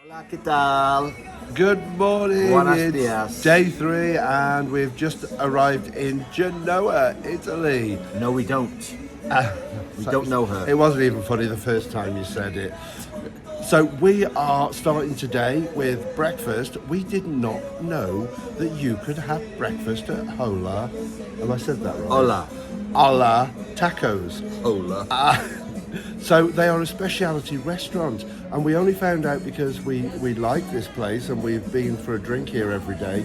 Hola, ¿qué tal? Good morning, Buenos it's dias. day 3 and we've just arrived in Genoa, Italy. No, we don't. We So don't know her. It wasn't even funny the first time you said it. So we are starting today with breakfast. We did not know that you could have breakfast at Hola. Have I said that right? Hola. Hola Tacos. Hola. So they are a specialty restaurant, and we only found out because we like this place and we've been for a drink here every day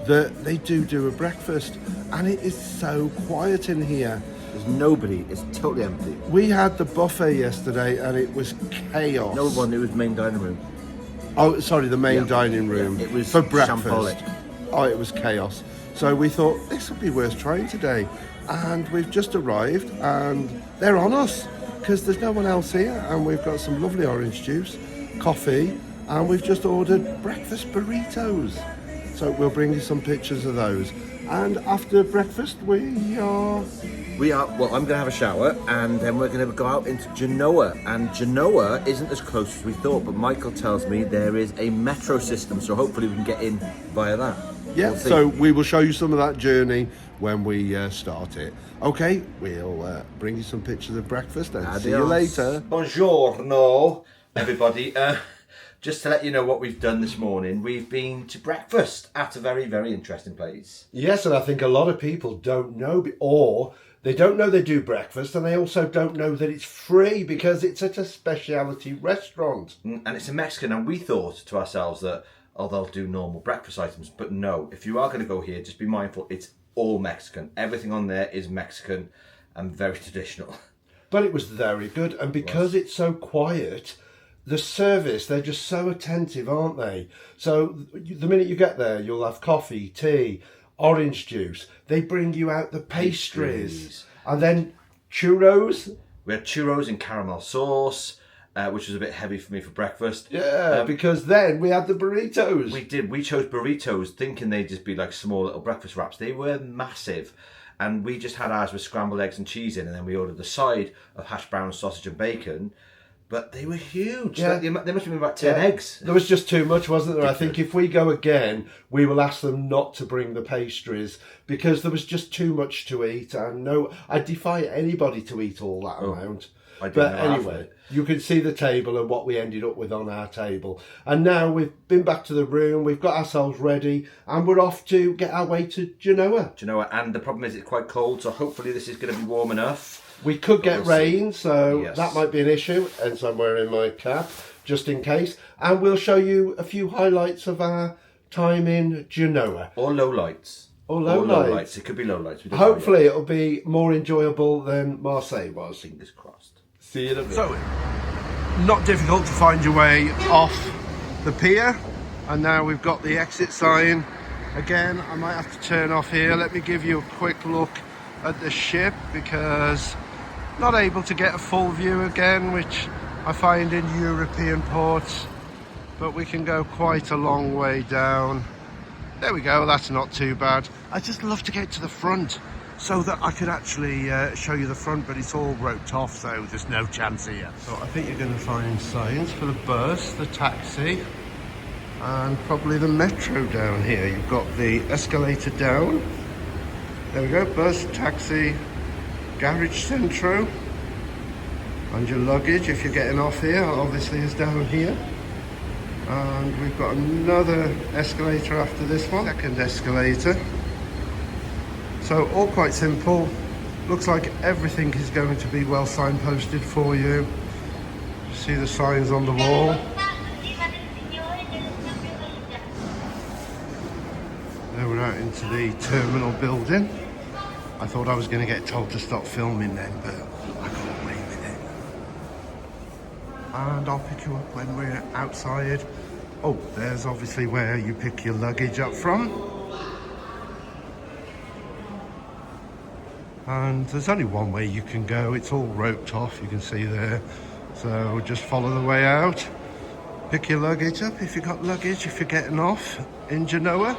that they do a breakfast, and it is so quiet in here. There's nobody. It's totally empty. We had the buffet yesterday and it was chaos. No one. It was main dining room. Oh, sorry, the main Yeah. dining room. Yeah, it was for breakfast. shambolic. Oh, it was chaos. So we thought this would be worth trying today, and we've just arrived and they're on us because there's no one else here, and we've got some lovely orange juice, coffee, and we've just ordered breakfast burritos. So we'll bring you some pictures of those. And after breakfast, we are. Well, I'm going to have a shower and then we're going to go out into Genoa. And Genoa isn't as close as we thought, but Michael tells me there is a metro system, so hopefully we can get in via that. Yeah, We'll see. so we will show you some of that journey when we start it. Okay, we'll bring you some pictures of breakfast and see you Adios. later. Buongiorno, everybody. Just to let you know what we've done this morning, we've been to breakfast at a very, very interesting place. Yes, and I think a lot of people don't know, or they don't know they do breakfast, and they also don't know that it's free because it's at a specialty restaurant. And it's a Mexican, and we thought to ourselves that, oh, they'll do normal breakfast items. But no, if you are going to go here, just be mindful, it's all Mexican. Everything on there is Mexican and very traditional. But it was very good, and because it's so quiet, the service, they're just so attentive, aren't they? So the minute you get there, you'll have coffee, tea, orange juice. They bring you out the pastries. And then churros. We had churros in caramel sauce, which was a bit heavy for me for breakfast. Yeah, because then we had the burritos. We did. We chose burritos thinking they'd just be like small little breakfast wraps. They were massive. And we just had ours with scrambled eggs and cheese in, and then we ordered the side of hash brown, sausage and bacon. But they were huge. Yeah. They must have been about 10 eggs. There was just too much, wasn't there? I think if we go again, we will ask them not to bring the pastries because there was just too much to eat. And no, I defy anybody to eat all that amount. I didn't But know half of anyway, it. you can see the table and what we ended up with on our table. And now we've been back to the room, we've got ourselves ready, and we're off to get our way to Genoa. Do you know what? And the problem is it's quite cold, so hopefully this is going to be warm enough. We could get we'll see. rain, so Yes. that might be an issue, hence I'm wearing my cap, just in case. And we'll show you a few highlights of our time in Genoa. Or low lights. Or low lights. It could be low lights. We don't know yet. Hopefully it'll be more enjoyable than Marseille was. Fingers crossed. See you in a bit. So, not difficult to find your way off the pier. And now we've got the exit sign. Again, I might have to turn off here. Let me give you a quick look at the ship because not able to get a full view again, which I find in European ports, but we can go quite a long way down. There we go, that's not too bad. I just love to get to the front so that I could actually show you the front, but it's all roped off, so there's no chance here. So I think you're going to find signs for the bus, the taxi, and probably the metro down here. You've got the escalator down. There we go, bus, taxi, garage centro, and your luggage if you're getting off here obviously is down here. And we've got another escalator after this one, second escalator. So all quite simple. Looks like everything is going to be well signposted for you. See the signs on the wall. Now we're out into the terminal building. I thought I was going to get told to stop filming then, but I got away with it. And I'll pick you up when we're outside. Oh, there's obviously where you pick your luggage up from. And there's only one way you can go. It's all roped off, you can see there. So just follow the way out. Pick your luggage up if you've got luggage, if you're getting off in Genoa.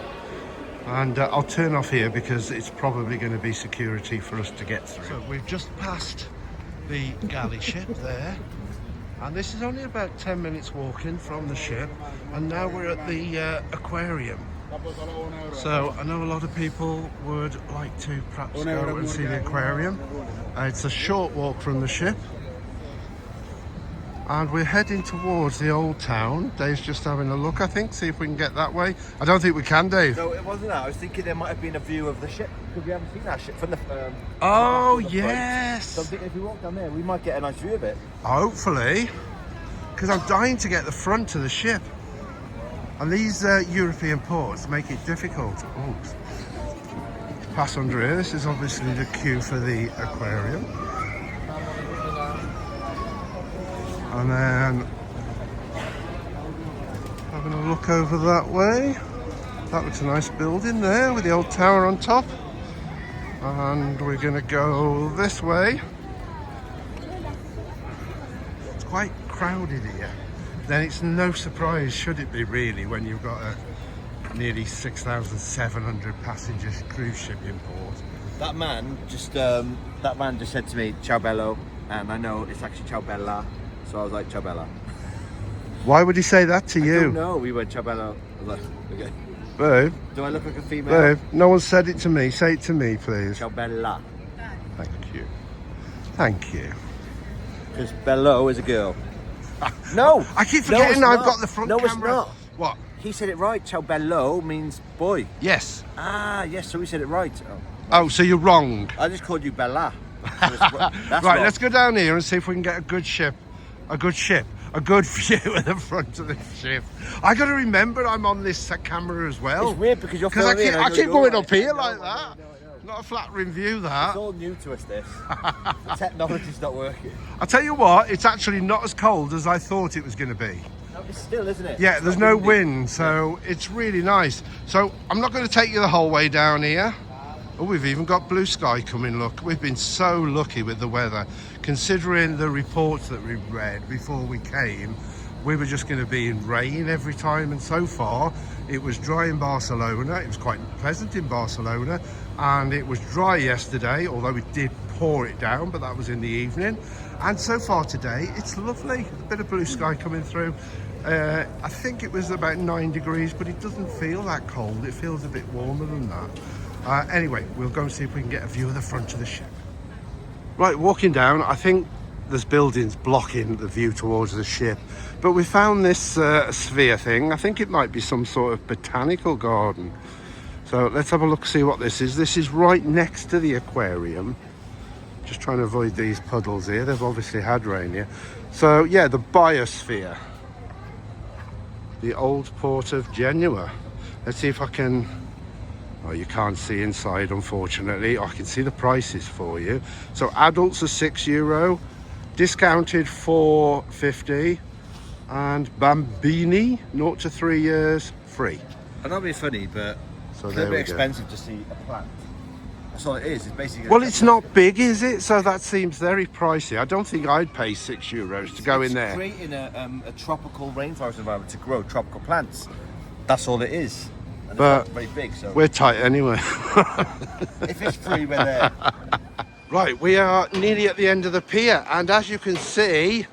And I'll turn off here because it's probably going to be security for us to get through. So we've just passed the galley ship there, And this is only about 10 minutes walking from the ship, and now we're at the aquarium. So I know a lot of people would like to perhaps go and see the aquarium. It's a short walk from the ship. And we're heading towards the old town. Dave's just having a look, I think, see if we can get that way. I don't think we can, Dave. No, it wasn't that. I was thinking there might have been a view of the ship, because we haven't seen that ship from the oh, from the yes. So I'm thinking if we walk down there, we might get a nice view of it. Hopefully. Because I'm dying to get the front of the ship. And these European ports make it difficult. Oops. Pass under here. This is obviously the queue for the aquarium. And then having a look over that way. That looks a nice building there with the old tower on top. And we're going to go this way. It's quite crowded here. Then it's no surprise, should it be really, when you've got a nearly 6,700 passenger cruise ship in port. That man just said to me, "Ciao bello," and I know it's actually "Ciao bella," so I was like, "Ciao bella." Why would he say that to you? I don't know. We went "Ciao bello." I was like, okay. Babe. Do I look like a female? Babe, no one said it to me. Say it to me, please. "Ciao bella." Thank you. Thank you. Because bello is a girl. No! I keep forgetting no, I've got the front camera. No, it's not. What? He said it right. "Ciao bello" means boy. Yes. Ah, yes, so we said it right. Oh, so you're wrong. I just called you Bella. So that's right, wrong. let's go down here and see if we can get a good view of the front of the ship. I got to remember I'm on this camera as well. It's weird because you're I filming. I keep going up here like that. Not a flattering view, that. It's all new to us, this. The technology's not working. I'll tell you what, it's actually not as cold as I thought it was going to be. No, it's still, isn't it? Yeah, it's there's no wind, so it's really nice. So I'm not going to take you the whole way down here. Oh, we've even got blue sky coming, look. We've been so lucky with the weather. Considering the reports that we read before we came, we were just going to be in rain every time, and so far it was dry in Barcelona. It was quite pleasant in Barcelona, and it was dry yesterday, although it did pour it down, but that was in the evening. And so far today, it's lovely. A bit of blue sky coming through. I think it was about 9 degrees, but it doesn't feel that cold. It feels a bit warmer than that. Anyway, we'll go and see if we can get a view of the front of the ship. Right, walking down, I think there's buildings blocking the view towards the ship, but we found this sphere thing. I think it might be some sort of botanical garden. So let's have a look, see what this is. This is right next to the aquarium. Just trying to avoid these puddles here. They've obviously had rain here. So yeah, the biosphere. The old port of Genoa. Let's see if I can... Oh, you can't see inside, unfortunately. I can see the prices for you. So adults are €6, discounted $4.50, and bambini, 0 to 3 years, free. I know it'd be funny, but So it's a there bit we expensive to see a plant. That's all it is. It's basically. Well, it's not big, is it? So that seems very pricey. I don't think I'd pay €6 to go in there. It's creating a tropical rainforest environment to grow tropical plants. That's all it is. And But it's not very big, so we're tight anyway. if it's free, we're there. Right, we are nearly at the end of the pier, and as you can see,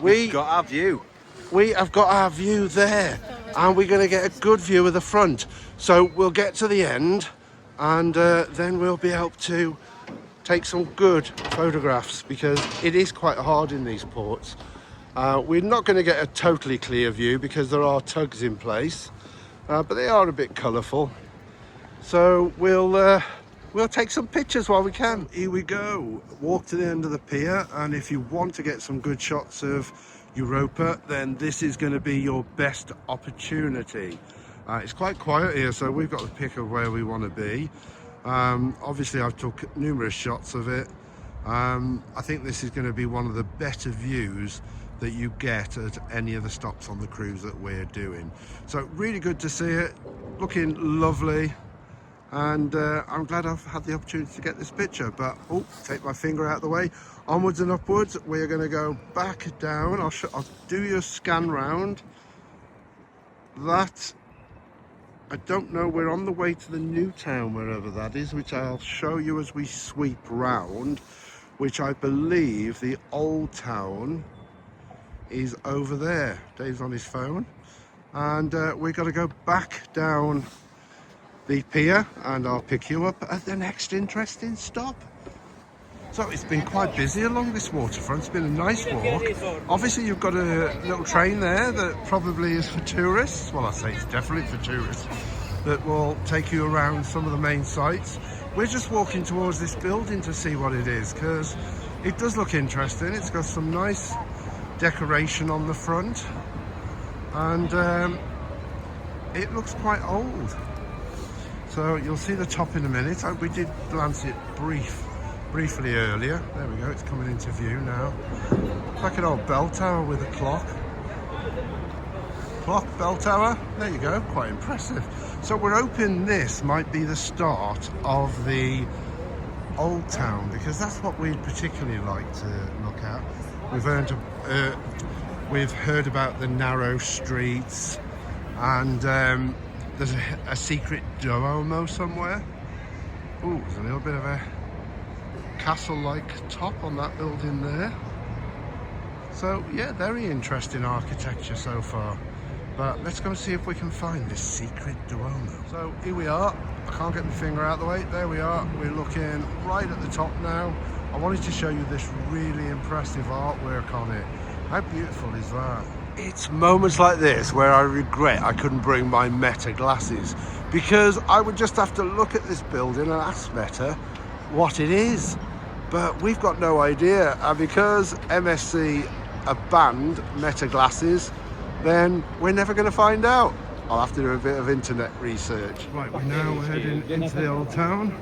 We've got our view. we have got our view there, and we're going to get a good view of the front. So we'll get to the end, and then we'll be able to take some good photographs, because it is quite hard in these ports. We're not going to get a totally clear view because there are tugs in place, but they are a bit colourful. So we'll take some pictures while we can. Here we go. Walk to the end of the pier, and if you want to get some good shots of Europa, then this is going to be your best opportunity. It's quite quiet here, so we've got the pick of where we want to be. Obviously I've took numerous shots of it. I think this is going to be one of the better views that you get at any of the stops on the cruise that we're doing. So really good to see it, looking lovely, and I'm glad I've had the opportunity to get this picture. But oh, take my finger out of the way. Onwards and upwards, we're going to go back down. I'll do your scan round. That, I don't know, we're on the way to the new town, wherever that is, which I'll show you as we sweep round, which I believe the old town is over there. Dave's on his phone, and we're going to go back down the pier, and I'll pick you up at the next interesting stop. So it's been quite busy along this waterfront. It's been a nice walk. Obviously you've got a little train there that probably is for tourists. Well, I say it's definitely for tourists, that will take you around some of the main sites. We're just walking towards this building to see what it is, because it does look interesting. It's got some nice decoration on the front, and it looks quite old. So you'll see the top in a minute. We did glance it briefly earlier. There we go, it's coming into view now. Like an old bell tower with a clock. Bell tower, there you go, quite impressive. So we're hoping this might be the start of the old town, because that's what we'd particularly like to look at. We've heard about the narrow streets, and there's a secret Duomo somewhere. Ooh, there's a little bit of a castle-like top on that building there. So yeah, very interesting architecture so far. But let's go and see if we can find this secret Duomo. So here we are. I can't get my finger out of the way. There we are. We're looking right at the top now. I wanted to show you this really impressive artwork on it. How beautiful is that? It's moments like this where I regret I couldn't bring my Meta glasses, because I would just have to look at this building and ask Meta what it is. But we've got no idea, and because MSC have banned Meta glasses, then we're never going to find out. I'll have to do a bit of internet research. Right, we're now heading into the old town.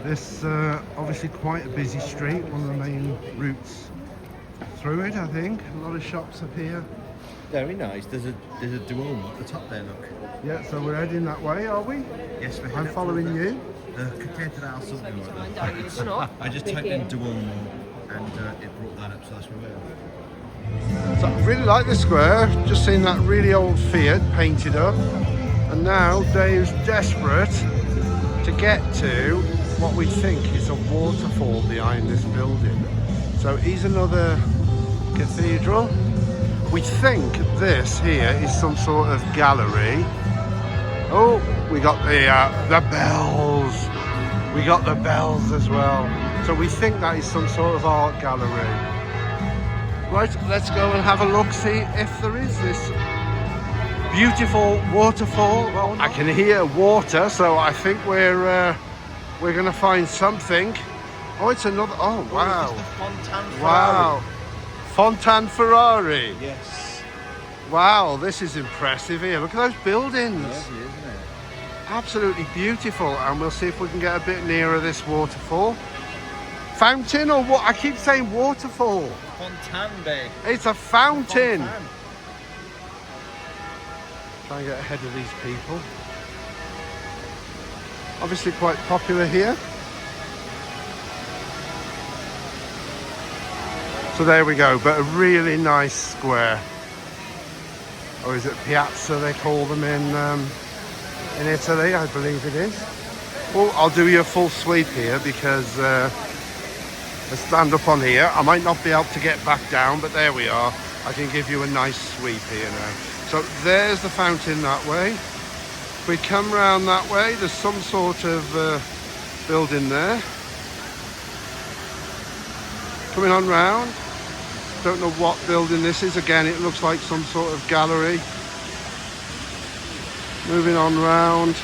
This obviously quite a busy street, one of the main routes through it, I think. A lot of shops up here. Very nice. There's a Duomo at the top there, look. Yeah, so we're heading that way, are we? Yes, we're I'm following you. The Cathedral, something like that. I just typed in Duomo and it brought that up, so that's where we are. So I really like this square. Just seen that really old Fiat painted up, and now Dave's desperate to get to what we think is a waterfall behind this building. So here's another cathedral. We think this here is some sort of gallery. Oh, we got the bells. We got the bells as well. So we think that is some sort of art gallery. Right, let's go and have a look, see if there is this beautiful waterfall. Well, I can hear water, so I think we're going to find something. Oh, it's another. Oh, wow! It's the Fontan Ferrari. Wow, Fontan Ferrari. Yes. Wow, this is impressive here. Look at those buildings. Lovely, isn't it? Absolutely beautiful. And we'll see if we can get a bit nearer this waterfall. Fountain or what? I keep saying waterfall. Fontan Bay. It's a fountain. Fontan. Try and get ahead of these people. Obviously quite popular here. So there we go, but a really nice square. Or is it Piazza they call them in Italy, I believe it is. Well, I'll do you a full sweep here, because let's stand up on here. I might not be able to get back down, but there we are. I can give you a nice sweep here now. So there's the fountain that way. If we come round that way, there's some sort of building there. Coming on round. Don't know what building this is. Again, it looks like some sort of gallery. Moving on round.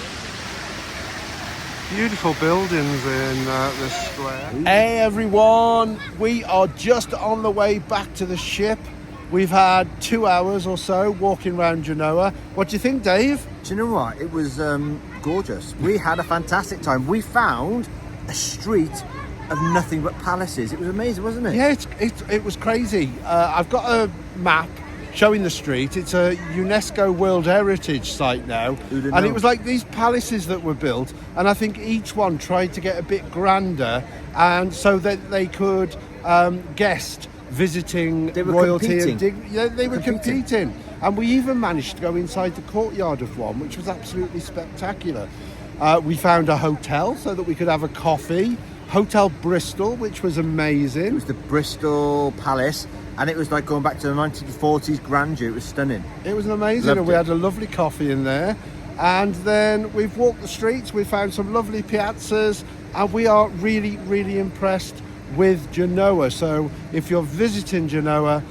Beautiful buildings in this square. Hey everyone, we are just on the way back to the ship. We've had 2 hours or so walking around Genoa. What do you think, Dave? Do you know what? It was gorgeous. We had a fantastic time. We found a street of nothing but palaces. It was amazing, wasn't it? Yeah, it was crazy. I've got a map showing the street. It's a UNESCO World Heritage Site now. And it was like these palaces that were built, and I think each one tried to get a bit grander, and so that they could guest visiting royalty. They were competing. And we even managed to go inside the courtyard of one, which was absolutely spectacular. We found a hotel so that we could have a coffee. Hotel Bristol, which was amazing. It was the Bristol Palace. and it was like going back to the 1940s grandeur. It was stunning. It was amazing, Loved and we it. had a lovely coffee in there. And then we've walked the streets, we found some lovely piazzas, and we are really, really impressed with Genoa. So if you're visiting Genoa,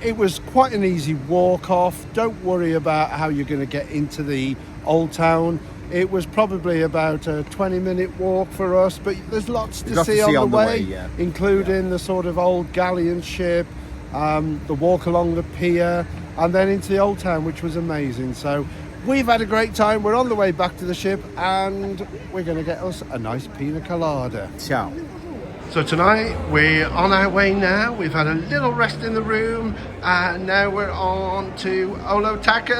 it was quite an easy walk off. Don't worry about how you're going to get into the old town. It was probably about a 20-minute walk for us, but there's lots to see on the way, yeah. including the sort of old galleon ship, the walk along the pier, and then into the old town, which was amazing. So we've had a great time. We're on the way back to the ship, and we're going to get us a nice pina colada. Ciao. So tonight we're on our way now. We've had a little rest in the room, and now we're on to Hola Taco,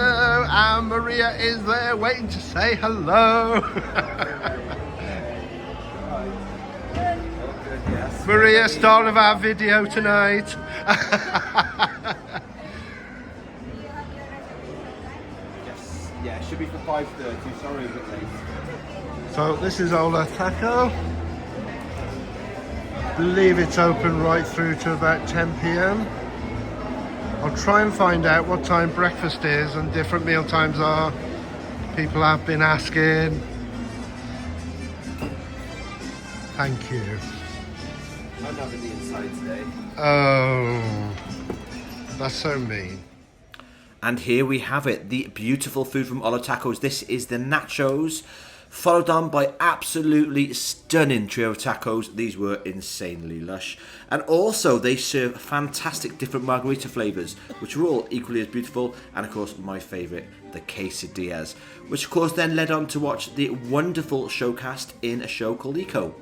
and Maria is there waiting to say hello. Maria, star of our video tonight. Yes, yeah, it should be for 5:30. Sorry, a bit late. So this is Hola Taco. I believe it's open right through to about 10 p.m. I'll try and find out what time breakfast is and different meal times are. People have been asking. Thank you. I'm having the inside today. Oh, that's so mean. And here we have it, the beautiful food from Hola Tacos. This is the nachos, followed on by absolutely stunning trio of tacos. These were insanely lush. And also they serve fantastic different margarita flavours, which are all equally as beautiful. And of course my favourite, the quesadillas, which of course then led on to watch the wonderful showcast in a show called Eco.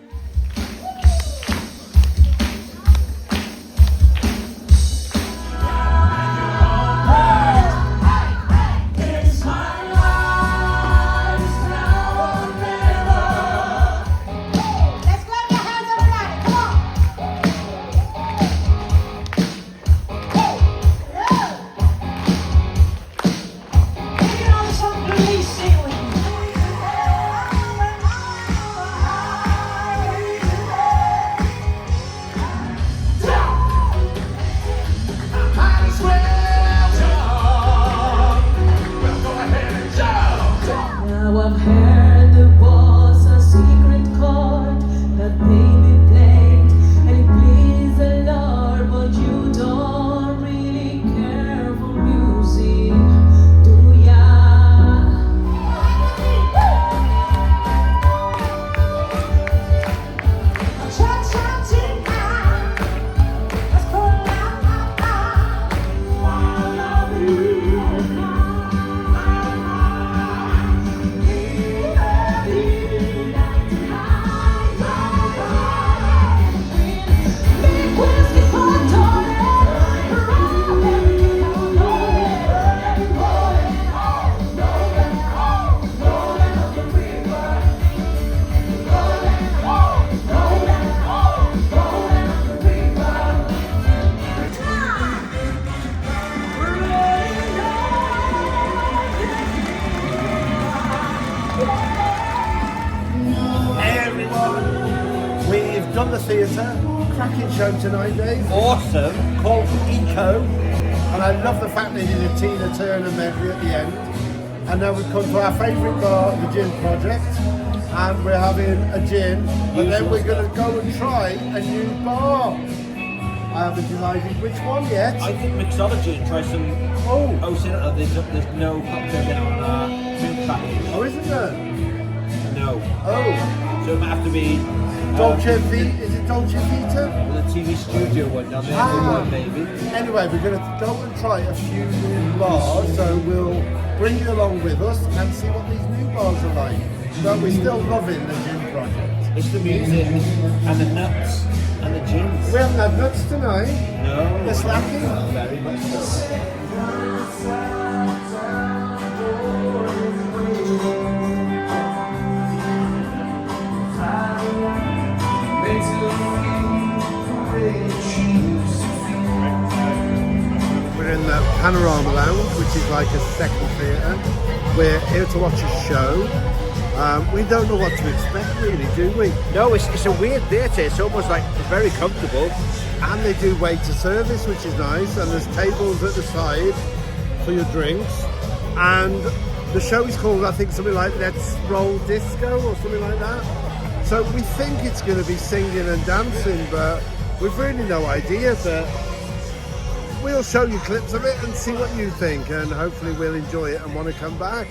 Done the theatre, cracking show tonight, Dave. Awesome. Called Eco. And I love the fact they did a Tina Turner medley at the end. And now we've come to our favourite bar, the Gin Project, and we're having a gin, but then we're going to go and try a new bar. I haven't decided which one yet. I think mixology and try some. Oh, There's no cocktail down on our drink package. oh, isn't there? No. Oh, So it might have to be Dolce Vita, is it Dolce Vita? the TV studio one down there. Ah. One maybe. Anyway, we're going to go and try a few new bars, so we'll bring you along with us and see what these new bars are like. But we're still loving the Gin Project. It's the music and the nuts and the gins. We haven't had nuts tonight. No. They're slacking. Very much so. We're in the Panorama Lounge, which is like a second theatre. We're here to watch a show. We don't know what to expect really, do we? No, it's a weird theatre. It's almost like very comfortable. And they do waiter service, which is nice, and there's tables at the side for your drinks. And the show is called, I think, something like Let's Roll Disco or something like that. So we think it's going to be singing and dancing, but we've really no idea. But we'll show you clips of it and see what you think, and hopefully we'll enjoy it and want to come back.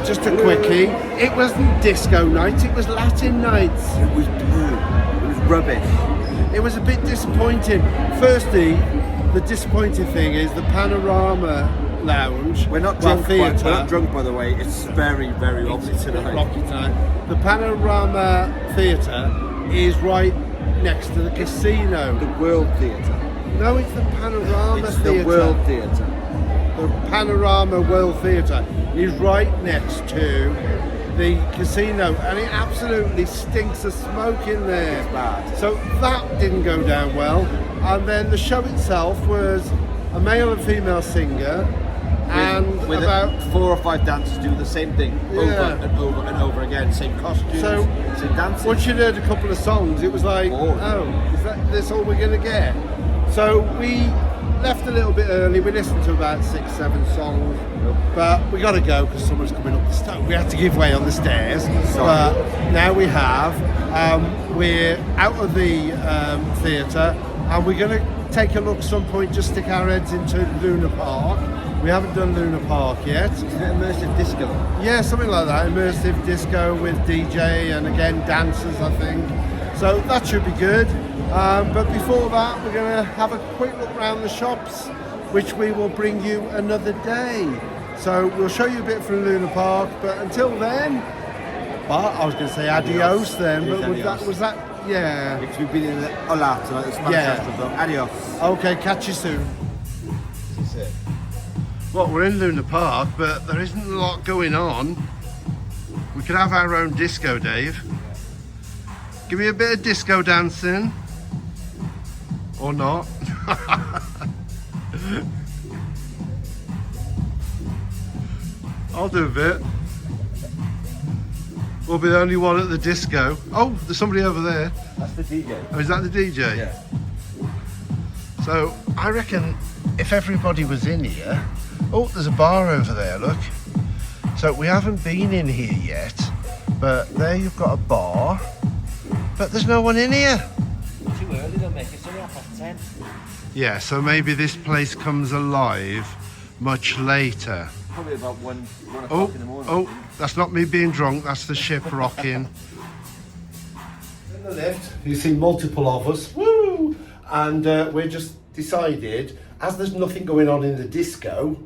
Just a quickie, it wasn't disco night, it was Latin nights. It was blue. It was rubbish. It was a bit disappointing. Firstly, the disappointing thing is the Panorama Lounge. We're not drunk, we're not drunk, by the way. It's very, very lovely tonight. Rocky tonight. The Panorama Theatre is right next to the casino. The World Theatre. No, it's the Panorama It's Theatre. the World Theatre. The Panorama World Theatre is right next to the casino, and it absolutely stinks of smoke in there. It's bad. So that didn't go down well. And then the show itself was a male and female singer, and with about 4 or 5 dancers do the same thing over and over and over again, same costumes, So, same dancing. once you'd heard a couple of songs, it was like, oh, is this all we're going to get? So we left a little bit early. We listened to about 6-7 songs, but we got to go because someone's coming up the stairs. We had to give way on the stairs, but now we have. We're out of the theatre, and we're going to take a look some point, just stick our heads into Luna Park. We haven't done Luna Park yet. Is it immersive disco? Yeah, something like that. Immersive disco with DJ and again dancers, I think. So that should be good. But before that, we're going to have a quick look around the shops, which we will bring you another day. So we'll show you a bit from Luna Park, but until then, well, I was going to say adios then, but was that, yeah. Because we've been in the Hola tonight, the Spanish restaurant. Adios. Okay, catch you soon. That's it. Well, we're in Luna Park, but there isn't a lot going on. We could have our own disco, Dave. Give me a bit of disco dancing. Or not. I'll do a bit. We'll be the only one at the disco. Oh, there's somebody over there. That's the DJ. Oh, is that the DJ? Yeah. So I reckon if everybody was in here. Oh, there's a bar over there, look. So we haven't been in here yet, but there you've got a bar, but there's no one in here. Too early, they'll make it. It's only 10:30. Yeah, so maybe this place comes alive much later. Probably about 1 o'clock in the morning. Oh, that's not me being drunk, that's the ship rocking. In the lift, you see multiple of us, woo! And we just decided, as there's nothing going on in the disco,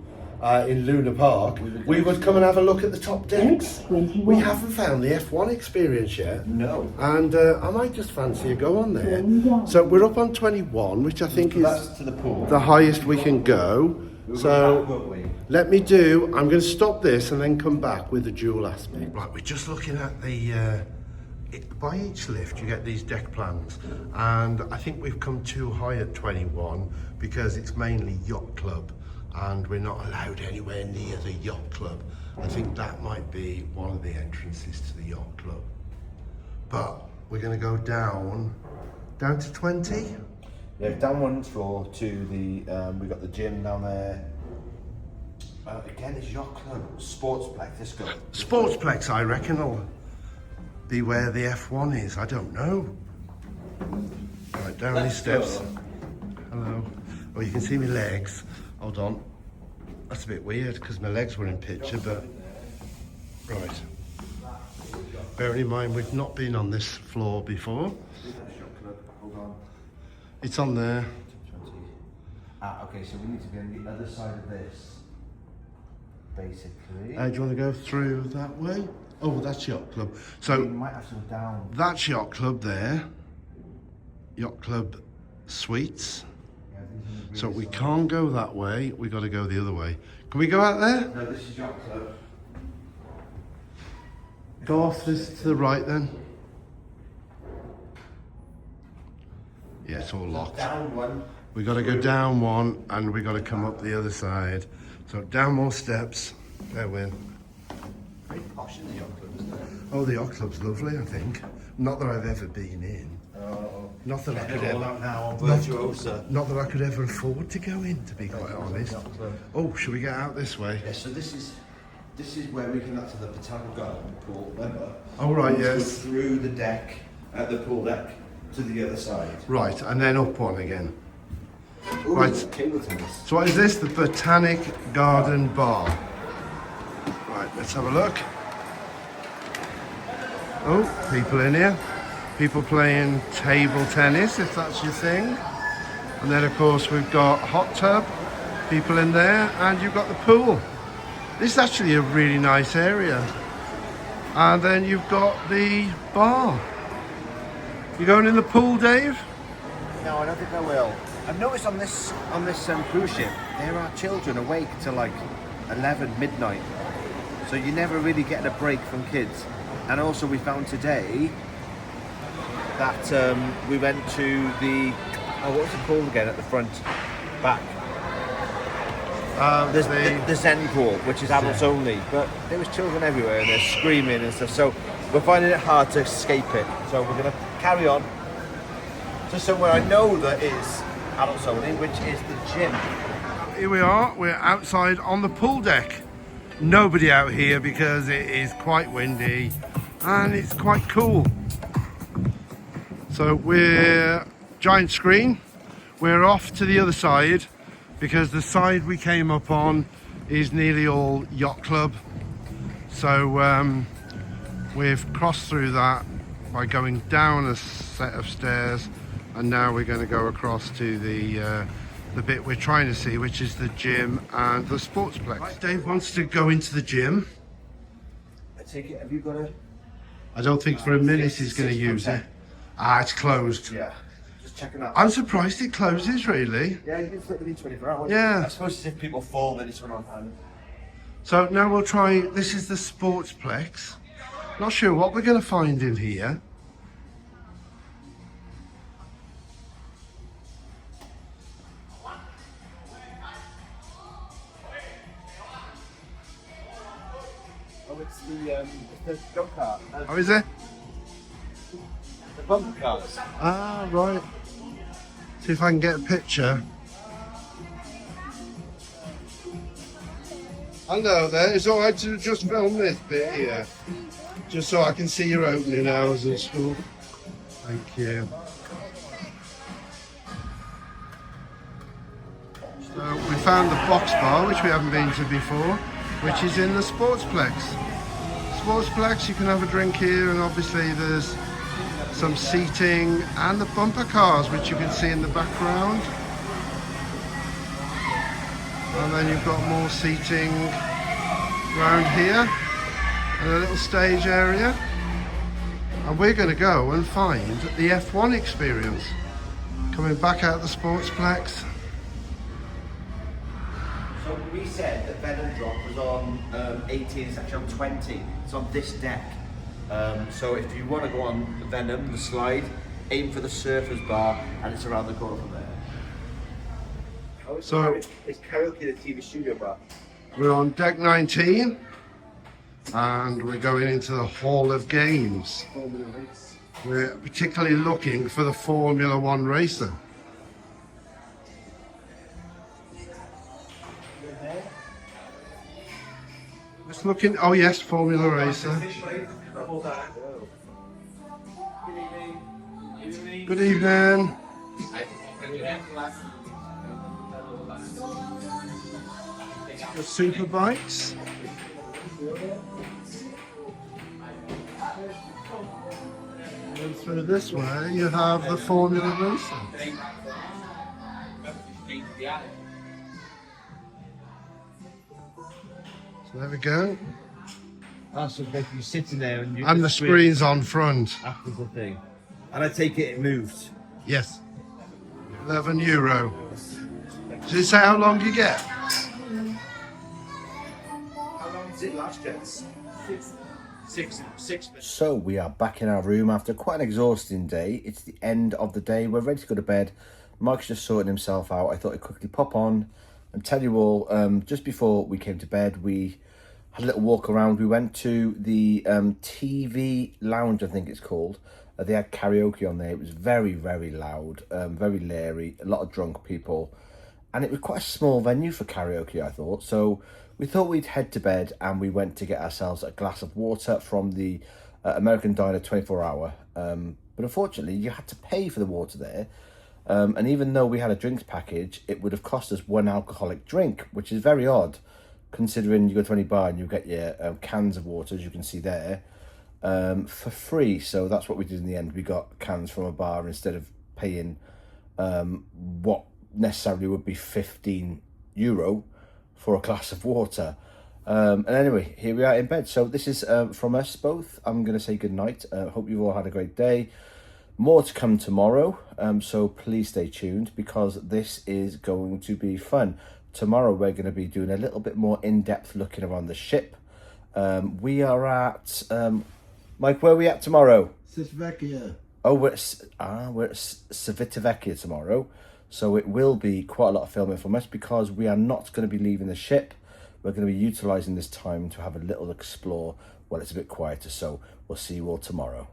in Luna Park, we would come and have a look at the top decks. We haven't found the F1 experience yet. No. And I might just fancy a go on there. So we're up on 21, which I think is to the pool. the highest we can go. So let me I'm going to stop this and then come back with the dual aspect. Right, we're just looking at the, by each lift you get these deck plans, and I think we've come too high at 21 because it's mainly yacht club and we're not allowed anywhere near the yacht club. I think that might be one of the entrances to the yacht club. But we're going to go down to 20. Yeah, down 1 floor to the, we've got the gym down there. Again, it's yacht club, sportsplex, let's go. Sportsplex, I reckon, will be where the F1 is. I don't know. Right, down these steps. Go. Hello. Oh, you can see my legs. Hold on. That's a bit weird because my legs were in picture, but... Right. Bearing in mind, we've not been on this floor before. It's on there. Ah, okay, so we need to be on the other side of this. basically. Do you want to go through that way? Oh, that's yacht club. We So might have to go down. that's yacht club there. Yacht club suites. Yeah, these are the So really we solid. can't go that way. We got to go the other way. Can we go out there? No, this is yacht club. Go off this to the right then. Yeah, it's all locked. Down one. We got to go down one and we got to come up the other side. So down more steps. There we are. Very posh in the yacht club, isn't it? Oh, the yacht club's lovely, I think. Not that I've ever been in. Not that I could All ever. out now on Virtuosa. Not that I could ever afford to go in, to be quite honest. Oh, should we get out this way? Yeah, so this is where we can up to the botanical garden pool, remember? Oh, right, We go yes. through the deck, at the pool deck, to the other side. Right, and then up one again. Ooh, Right. table tennis. So what is this? The Botanic Garden Bar. Right, let's have a look. Oh, people in here. People playing table tennis, if that's your thing. And then, of course, we've got hot tub, people in there, and you've got the pool. This is actually a really nice area. And then you've got the bar. You going in the pool, Dave? No, I don't think I will. I've noticed on this cruise ship, there are children awake till like 11 midnight. So you're never really getting a break from kids. And also we found today that we went to the, what's it called again at the front, back? There's the Zen pool, which is adults only, but there was children everywhere and they're screaming and stuff. So we're finding it hard to escape it. So we're going to carry on to somewhere I know that is adults only, which is the gym. Here we are, we're outside on the pool deck. Nobody out here because it is quite windy and it's quite cool. So we're giant screen. We're off to the other side because the side we came up on is nearly all yacht club. So we've crossed through that by going down a set of stairs, and now we're going to go across to the bit we're trying to see, which is the gym and the sportsplex. Right, Dave wants to go into the gym. I take it, have you got a... I don't think for a minute he's going to use it. Ah, it's closed. Yeah, just checking out. I'm surprised it closes, really. Yeah, you can flip within 24 hours. Yeah. I suppose it's if people fall, then it's run on hand. So now we'll try, this is the sportsplex. Not sure what we're going to find in here. Oh, it's the go-kart. Oh, is it? The bumper cars. Ah, right. See if I can get a picture. Hello there, it's alright to just film this bit here. Just so I can see your opening hours and stuff. Thank you. So we found the box bar, which we haven't been to before, which is in the sportsplex. Sportsplex, you can have a drink here, and obviously there's some seating and the bumper cars, which you can see in the background. And then you've got more seating around here and a little stage area. And we're going to go and find the F1 experience. Coming back out the sportsplex. So we said that Venom Drop was on 18, it's actually on 20. It's on this deck. So if you want to go on the Venom, the slide, aim for the surfers bar, and it's around the corner from there. So it's karaoke the TV studio bar. we're on deck 19 and we're going into the Hall of Games. We're particularly looking for the Formula One racer. Just looking, oh yes, Formula Racer. Good evening. The super bikes. And through this way you have the Formula Racer. So there we go. That's what makes you sitting there and And the screen's on front. After the thing. And I take it moved. Yes. €11. Does it say how long you get? How long does it last, gents? Six minutes. So we are back in our room after quite an exhausting day. It's the end of the day. We're ready to go to bed. Mark's just sorting himself out. I thought I'd quickly pop on and tell you all, just before we came to bed, we had a little walk around. We went to the TV Lounge, I think it's called. They had karaoke on there. It was very, very loud, very leery, a lot of drunk people. And it was quite a small venue for karaoke, I thought. So we thought we'd head to bed, and we went to get ourselves a glass of water from the American Diner 24-hour. But unfortunately, you had to pay for the water there. And even though we had a drinks package, it would have cost us one alcoholic drink, which is very odd, considering you go to any bar and you get your cans of water, as you can see there, for free. So that's what we did in the end. We got cans from a bar instead of paying what necessarily would be €15 for a glass of water. And anyway, here we are in bed. So this is from us both. I'm going to say good night. Hope you've all had a great day. More to come tomorrow, so please stay tuned, because this is going to be fun. Tomorrow we're going to be doing a little bit more in-depth looking around the ship. We are at... Mike, where are we at tomorrow? Civitavecchia. Oh, we're at Civitavecchia tomorrow. So it will be quite a lot of filming from us, because we are not going to be leaving the ship. We're going to be utilising this time to have a little explore while it's a bit quieter. So we'll see you all tomorrow.